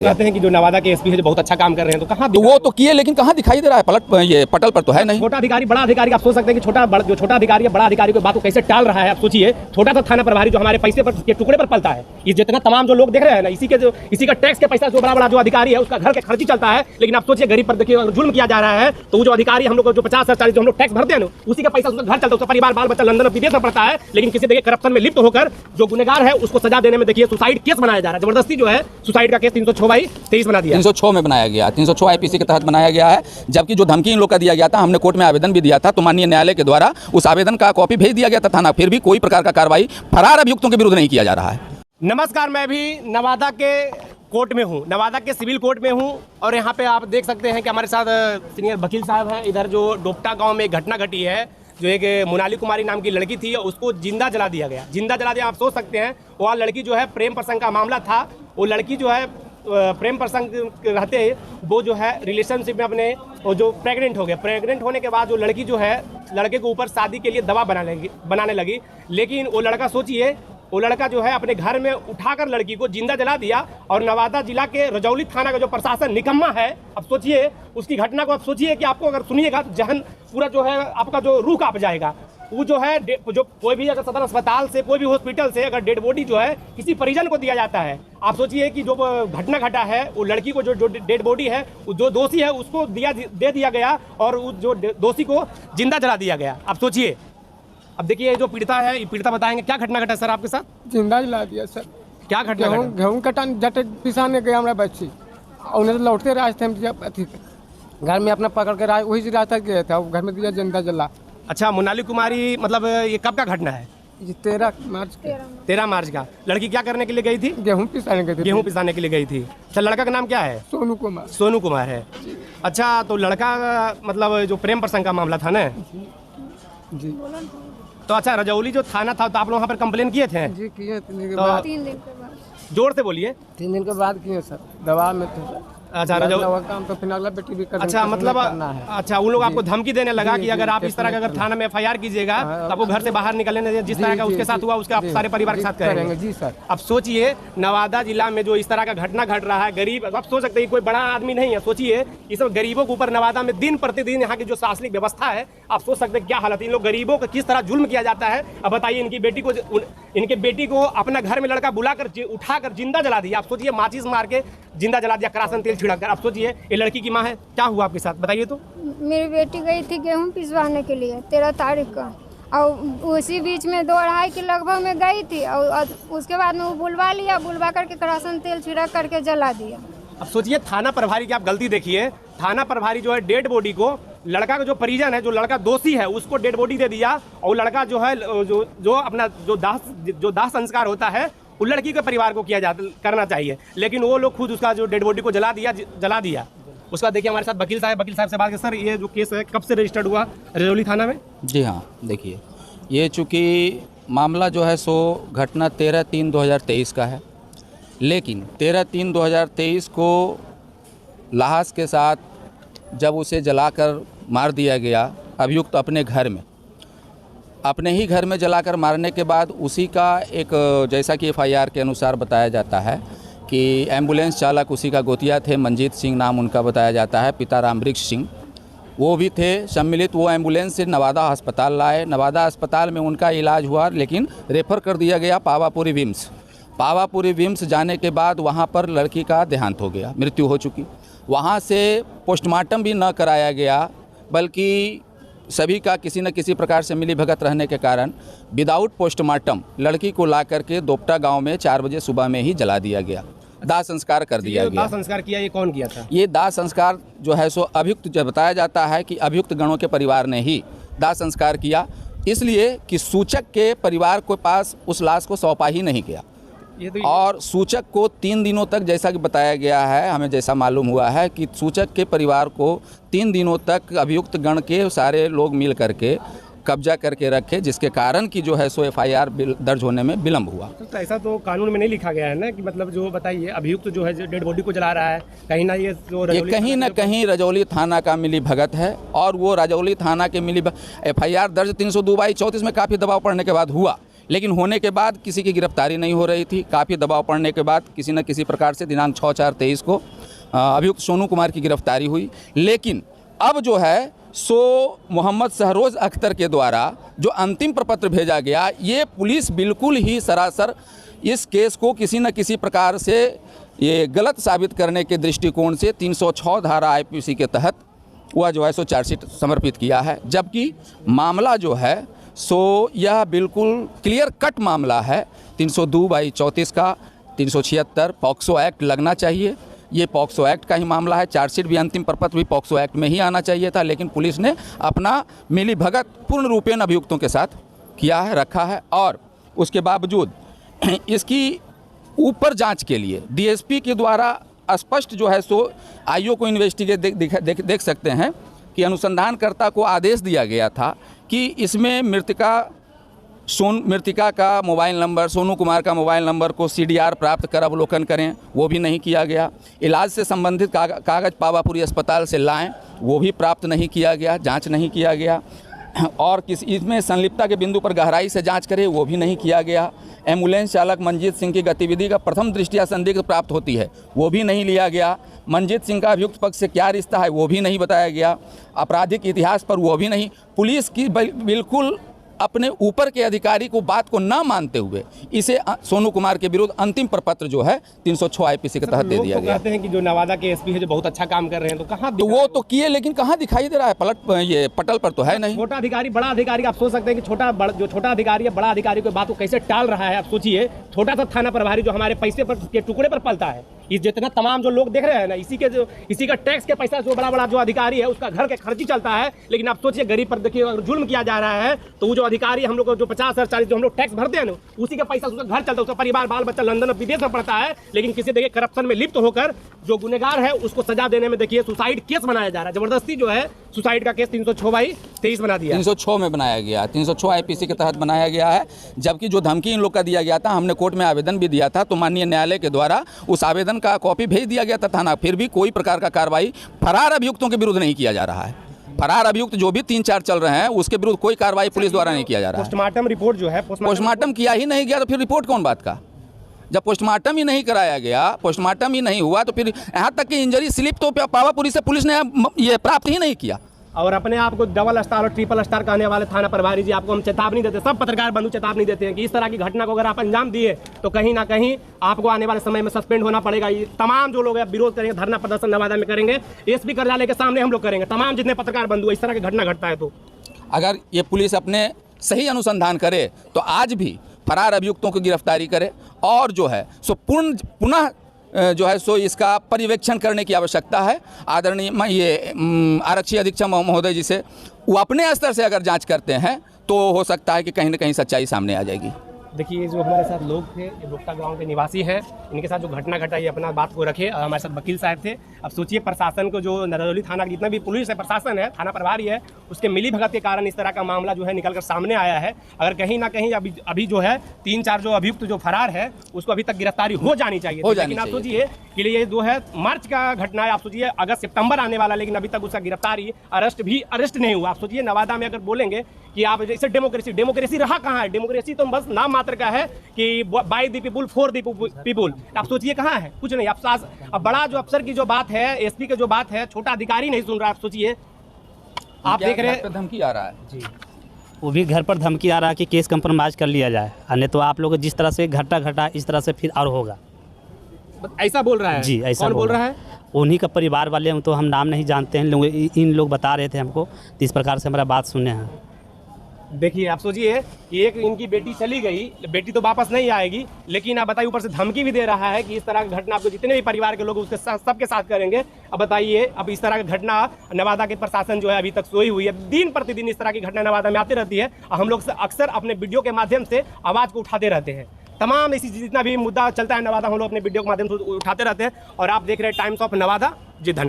कहते हैं कि जो नवादा के एसपी है जो बहुत अच्छा काम कर रहे हैं, तो कहाँ तो वो तो किए, लेकिन कहाँ दिखाई दे रहा है? ये पटल पर तो है नहीं। छोटा अधिकारी बड़ा अधिकारी, आप सोच सकते हैं कि जो छोटा अधिकारी है बड़ा अधिकारी की बात को कैसे टाल रहा है। आप सोचिए, छोटा सा थाना प्रभारी जो हमारे पैसे पर के टुकड़े पर पलता है, ये जितना तमाम जो लोग देख रहे हैं ना, इसी का टैक्स के पैसा जो बड़ा जो अधिकारी है उसका घर के खर्ची चलता है। लेकिन आप सोचिए, गरीब पर देखिए जुल्म किया जा रहा है, तो जो अधिकारी हम लोग जो 50 40 जो हम लोग टैक्स भरते हैं ना, उसी का पैसा उसका घर चलता है, उसका परिवार बाल बच्चा लंदन विदेश में पड़ता है। लेकिन किसी देखिए करप्शन में लिप्त होकर जो गुनहगार है उसको सजा देने में देखिए सुसाइड केस बनाया जा रहा है। जबरदस्ती जो है सुसाइड का केस 306/23 बना दिया, 306 में बनाया गया, 306 आईपीसी के तहत बनाया गया है। जबकि जो धमकी इन लोग का दिया गया था, हमने कोर्ट में आवेदन भी दिया था, तो माननीय न्यायालय के द्वारा उस आवेदन का कॉपी भेज दिया गया था थाना, फिर भी कोई प्रकार का कार्रवाई फरार अभियुक्तों के विरुद्ध नहीं किया जा रहा है। नमस्कार, मैं भी नवादा के कोर्ट में हूँ, नवादा के सिविल कोर्ट में हूँ। और यहाँ पे आप देख सकते हैं कि हमारे साथ सीनियर वकील साहब हैं। इधर जो डोपटा गांव में एक घटना घटी है, जो एक मोनाली कुमारी नाम की लड़की थी, उसको जिंदा जला दिया गया। जिंदा जला दिया, आप सोच सकते हैं, वह लड़की जो है प्रेम प्रसंग का मामला था। वो लड़की जो है प्रेम प्रसंग रहते वो जो है रिलेशनशिप में अपने जो प्रेग्नेंट हो गया। प्रेग्नेंट होने के बाद जो लड़की जो है लड़के के ऊपर शादी के लिए दवा बनाने लगी। लेकिन वो लड़का, सोचिए, वो लड़का जो है अपने घर में उठाकर लड़की को जिंदा जला दिया। और नवादा जिला के रजौली थाना का जो प्रशासन निकम्मा है, अब सोचिए उसकी घटना को। अब सोचिए कि आपको अगर सुनिएगा तो जहन पूरा जो है आपका जो रूह कांप जाएगा। वो जो है जो कोई भी अगर सदर अस्पताल से, कोई भी हॉस्पिटल से अगर डेड बॉडी जो है किसी परिजन को दिया जाता है, आप सोचिए कि जो घटना घटा है, वो लड़की को जो डेड बॉडी है, जो दोषी है उसको दे दिया गया और जो दोषी को जिंदा जला दिया गया। आप सोचिए। अब देखिए जो पीड़िता है, ये पीड़िता बताएंगे क्या घटना घटा सर आपके साथ। जिंदा जला दिया सर। क्या घटना? गेहूँ कटान जट पिसाने गया हमारा बच्ची, और उन्हें लौटते रास्ते हम घर में अपना पकड़ के वही से रास्ता गया था, घर में दिया जिंदा जला। अच्छा, मोनाली कुमारी, मतलब ये कब का घटना है? 13 मार्च का। लड़की क्या करने के लिए गई थी? गेहूँ पिसाने गई थी। गेहूँ पिसाने के लिए गई थी। अच्छा, लड़का का नाम क्या है? सोनू कुमार। सोनू कुमार है। अच्छा, तो लड़का मतलब जो प्रेम प्रसंग का मामला था ना जी। तो अच्छा, रजौली जो थाना था, तो आप लोग वहाँ पर कंप्लेन किए थे? जी किए, 3 दिन के तो बाद। 3 दिन के बाद। जोर से बोलिए। 3 दिन के बाद किए सर, दवा में तो। अच्छा, रजौली काम तो फिर अगला बेटी भी अच्छा, मतलब अच्छा, उन लोग आपको धमकी देने लगा कि अगर आप इस तरह का अगर थाना में FIR कीजिएगा तो आपको घर से बाहर निकलने नहीं, जिस तरह का उसके साथ हुआ उसके आप सारे परिवार के साथ करेंगे। जी सर। अब सोचिए, नवादा जिला में जो इस तरह का घटना घट रहा है, गरीब, आप सोच सकते हैं कोई बड़ा आदमी नहीं है। सोचिए, इस सब गरीबों के ऊपर नवादा में दिन प्रतिदिन यहाँ की जो शासनिक व्यवस्था है, आप सोच सकते हैं क्या हालत है। इन लोग गरीबों को किस तरह जुल्म किया जाता है। अब बताइए, इनके बेटी को अपना घर में लड़का बुलाकर उठाकर जिंदा जला दिया। आप सोचिए, माचिस मार के जिंदा जला दिया, करासन तेल छिड़क कर। आप सोचिए, ये लड़की की माँ है, क्या हुआ आपके साथ बताइए तो। मेरी बेटी गई थी गेहूँ पिसवाने के लिए 13 तारीख का, और उसी बीच में 2-2.5 के लगभग में गई थी, और उसके बाद में वो बुलवा करके करासन तेल छिड़क करके जला दिया। अब सोचिए, थाना प्रभारी की आप गलती देखिए। थाना प्रभारी जो है डेड बॉडी को, लड़का का जो परिजन है, जो लड़का दोषी है, उसको डेड बॉडी दे दिया। और लड़का जो है जो अपना जो दाह संस्कार होता है वो लड़की के परिवार को करना चाहिए। लेकिन वो लोग खुद उसका जो डेड बॉडी को जला दिया। उसका देखिए हमारे साथ वकील साहब से बात करें। सर, ये जो केस है कब से रजिस्टर्ड हुआ रजौली थाना में? जी हाँ, देखिए, ये चूँकि मामला जो है सो घटना 13/3/2023 का है, लेकिन 13/3/2023 को लाश के साथ जब उसे जलाकर मार दिया गया अभियुक्त अपने घर में, अपने ही घर में जलाकर मारने के बाद उसी का एक, जैसा कि FIR के अनुसार बताया जाता है कि एम्बुलेंस चालक उसी का गोतिया थे, मंजीत सिंह नाम उनका बताया जाता है, पिता रामवृक्ष सिंह, वो भी थे सम्मिलित। वो एम्बुलेंस से नवादा अस्पताल लाए, नवादा अस्पताल में उनका इलाज हुआ, लेकिन रेफ़र कर दिया गया पावापुरी विम्स जाने के बाद वहाँ पर लड़की का देहांत हो गया, मृत्यु हो चुकी। वहाँ से पोस्टमार्टम भी न कराया गया, बल्कि सभी का किसी न किसी प्रकार से मिलीभगत रहने के कारण विदाउट पोस्टमार्टम लड़की को ला करके दोपटा गांव में 4 बजे सुबह में ही जला दिया गया, दाह संस्कार कर दिया गया। दाह संस्कार किया, ये कौन किया था? ये दाह संस्कार जो है सो अभियुक्त, जब बताया जाता है कि अभियुक्त गणों के परिवार ने ही दाह संस्कार किया, इसलिए कि सूचक के परिवार के पास उस लाश को सौंपा ही नहीं गया। और सूचक को 3 दिनों तक, जैसा कि बताया गया है, हमें जैसा मालूम हुआ है कि सूचक के परिवार को 3 दिनों तक अभियुक्त गण के सारे लोग मिल करके कब्जा करके रखे, जिसके कारण कि जो है सो FIR दर्ज होने में विलम्ब हुआ। तो ऐसा तो कानून में नहीं लिखा गया है ना कि मतलब जो बताइए अभियुक्त जो है जो डेड बॉडी को जला रहा है, कहीं ना ये कहीं ना कहीं रजौली थाना का मिली भगत है। और वो रजौली थाना के FIR दर्ज 302/34 में काफ़ी दबाव पड़ने के बाद हुआ, लेकिन होने के बाद किसी की गिरफ्तारी नहीं हो रही थी। काफ़ी दबाव पड़ने के बाद किसी न किसी प्रकार से दिनांक 6/4/23 को अभियुक्त सोनू कुमार की गिरफ्तारी हुई। लेकिन अब जो है सो मोहम्मद शहरोज़ अख्तर के द्वारा जो अंतिम प्रपत्र भेजा गया, ये पुलिस बिल्कुल ही सरासर इस केस को किसी न किसी प्रकार से ये गलत साबित करने के दृष्टिकोण से 306 धारा IPC के तहत वह जो है सो चार्जशीट समर्पित किया है। जबकि मामला जो है सो यह बिल्कुल क्लियर कट मामला है। 302/34 का 376 पॉक्सो एक्ट लगना चाहिए। ये पॉक्सो एक्ट का ही मामला है। चार्जशीट भी अंतिम प्रपत्र भी पॉक्सो एक्ट में ही आना चाहिए था, लेकिन पुलिस ने अपना मिली भगत पूर्ण रूपेण अभियुक्तों के साथ किया है, रखा है। और उसके बावजूद इसकी ऊपर जांच के लिए DSP के द्वारा स्पष्ट जो है सो IO को इन्वेस्टिगेट देख सकते हैं कि अनुसंधानकर्ता को आदेश दिया गया था कि इसमें मृतिका का मोबाइल नंबर, सोनू कुमार का मोबाइल नंबर को CDR प्राप्त कर अवलोकन करें, वो भी नहीं किया गया। इलाज से संबंधित कागज़ पावापुरी अस्पताल से लाएं, वो भी प्राप्त नहीं किया गया, जांच नहीं किया गया। और इसमें संलिप्तता के बिंदु पर गहराई से जांच करें, वो भी नहीं किया गया। एम्बुलेंस चालक मंजीत सिंह की गतिविधि का प्रथम दृष्टया संदिग्ध प्राप्त होती है, वो भी नहीं लिया गया। मंजीत सिंह का अभियुक्त पक्ष से क्या रिश्ता है, वो भी नहीं बताया गया। आपराधिक इतिहास पर वो भी नहीं। पुलिस की बिल्कुल अपने ऊपर के अधिकारी को बात को ना मानते हुए इसे सोनू कुमार के विरुद्ध अंतिम प्रपत्र जो है 306 IPC के तहत दे दिया गया। कहते हैं कि जो नवादा के SP है जो बहुत अच्छा काम कर रहे हैं, तो कहाँ तो वो तो किए, लेकिन कहाँ दिखाई दे रहा है? पटल पर तो है नहीं। छोटा अधिकारी बड़ा अधिकारी, आप सोच सकते हैं कि जो छोटा अधिकारी है बड़ा अधिकारी की बात को कैसे टाल रहा है। आप सोचिए, छोटा सा थाना प्रभारी जो हमारे पैसे पर के टुकड़े पर पलता है, इस जितना तमाम जो लोग देख रहे हैं ना, इसी का टैक्स के पैसा जो बड़ा जो अधिकारी है उसका घर के खर्ची चलता है। लेकिन आप सोचिए, गरीब पर देखिए अगर जुल्म किया जा रहा है तो वो जो अधिकारी हम लोग को जो 50 और 40 जो हम लोग टैक्स भरते हैं ना, उसी का पैसा उसका घर चलता है, उसका परिवार बाल बच्चा लंदन और विदेश में पढ़ता है। लेकिन किसी देखिए करप्शन में लिप्त होकर जो गुनहगार है उसको सजा देने में देखिए सुसाइड केस बनाया जा रहा है। जबरदस्ती जो है सुसाइड का केस 306/23 बना दिया, 306 में बनाया गया, 306 IPC के तहत बनाया गया है। जबकि जो धमकी इन लोग का दिया गया था, हमने कोर्ट में आवेदन भी दिया था, तो माननीय न्यायालय के द्वारा उस आवेदन का कॉपी भेज दिया गया था थाना। फिर भी कोई प्रकार का कार्रवाई फरार अभियुक्तों के विरुद्ध नहीं किया जा रहा है। फरार अभियुक्त जो भी 3-4 चल रहे हैं उसके विरुद्ध कोई कार्रवाई पुलिस द्वारा नहीं किया जा रहा है। पोस्टमार्टम रिपोर्ट जो है, पोस्टमार्टम किया ही नहीं गया तो फिर रिपोर्ट कौन बात का? जब पोस्टमार्टम ही नहीं कराया गया, पोस्टमार्टम ही नहीं हुआ, तो फिर यहाँ तक कि इंजरी स्लिप तो पावापुरी से पुलिस ने ये प्राप्त ही नहीं किया। और अपने आप को डबल स्टार और ट्रिपल स्टार कहने वाले थाना प्रभारी जी, आपको हम चेतावनी देते हैं, सब पत्रकार बंधु चेतावनी देते हैं कि इस तरह की घटना को अगर आप अंजाम दिए तो कहीं ना कहीं आपको आने वाले समय में सस्पेंड होना पड़ेगा। ये तमाम जो लोग विरोध करेंगे, धरना प्रदर्शन नवादा में करेंगे, SP कार्यालय के सामने हम लोग करेंगे, तमाम जितने पत्रकार बंधु इस तरह की घटना घटता है। तो अगर ये पुलिस अपने सही अनुसंधान करे तो आज भी फरार अभियुक्तों की गिरफ्तारी करे और जो है सो पुनः जो है सो इसका पर्यवेक्षण करने की आवश्यकता है। आदरणीय ये आरक्षी अधीक्षक महोदय जी से वो अपने स्तर से अगर जांच करते हैं तो हो सकता है कि कहीं ना कहीं सच्चाई सामने आ जाएगी। देखिए, जो हमारे साथ लोग थे, ये डोपटा गांव के निवासी हैं, इनके साथ जो घटना घटा ये अपना बात को रखे। और हमारे साथ वकील साहब थे। अब सोचिए, प्रशासन को, जो नरदौली थाना का जितना भी पुलिस है, प्रशासन है, थाना प्रभारी है, उसके मिली भगत के कारण इस तरह का मामला जो है निकल कर सामने आया है। अगर कहीं ना कहीं अभी जो है 3-4 जो अभियुक्त जो फरार है उसको अभी तक गिरफ्तारी हो जानी चाहिए। लेकिन आप सोचिए कि ये जो है मार्च का घटना है, आप सोचिए अगस्त सितंबर आने वाला, लेकिन अभी तक उसका गिरफ्तारी अरेस्ट नहीं हुआ। आप सोचिए, नवादा में अगर बोलेंगे कि आप जैसे डेमोक्रेसी रहा कहाँ है? डेमोक्रेसी तो बस नाम मात्र का है कि by the people for the people. आप सोचिए कहाँ है? कुछ नहीं। अब बड़ा जो अफसर की जो बात है, SP की जो बात है, छोटा अधिकारी नहीं सुन रहा। आप सोचिए, आप देख रहे हैं धमकी आ रहा है जी, वो भी घर पर धमकी आ रहा है कि केस कंप्रोमाइज कर लिया जाए, नहीं तो आप लोग जिस तरह से घटा इस तरह से फिर और होगा। ऐसा बोल रहा है जी, ऐसा कौन बोल रहा है? उन्हीं का परिवार वाले हम, तो हम नाम नहीं जानते हैं, इन लोग बता रहे थे हमको, तो इस प्रकार से हमारा बात सुने हैं। देखिए, आप सोचिए कि एक इनकी बेटी चली गई, बेटी तो वापस नहीं आएगी, लेकिन आप बताइए ऊपर से धमकी भी दे रहा है कि इस तरह की घटना आपको जितने भी परिवार के लोग उसके साथ सबके साथ करेंगे। अब बताइए, अब इस तरह की घटना नवादा के प्रशासन जो है अभी तक सोई हुई है। दिन प्रतिदिन इस तरह की घटना नवादा में आती रहती है। हम लोग अक्सर अपने वीडियो के माध्यम से आवाज़ को उठाते रहते हैं। तमाम ऐसी जितना भी मुद्दा चलता है नवादा, हम लोग अपने वीडियो के माध्यम से उठाते रहते हैं। और आप देख रहे हैं टाइम्स ऑफ नवादा जी। धन्यवाद।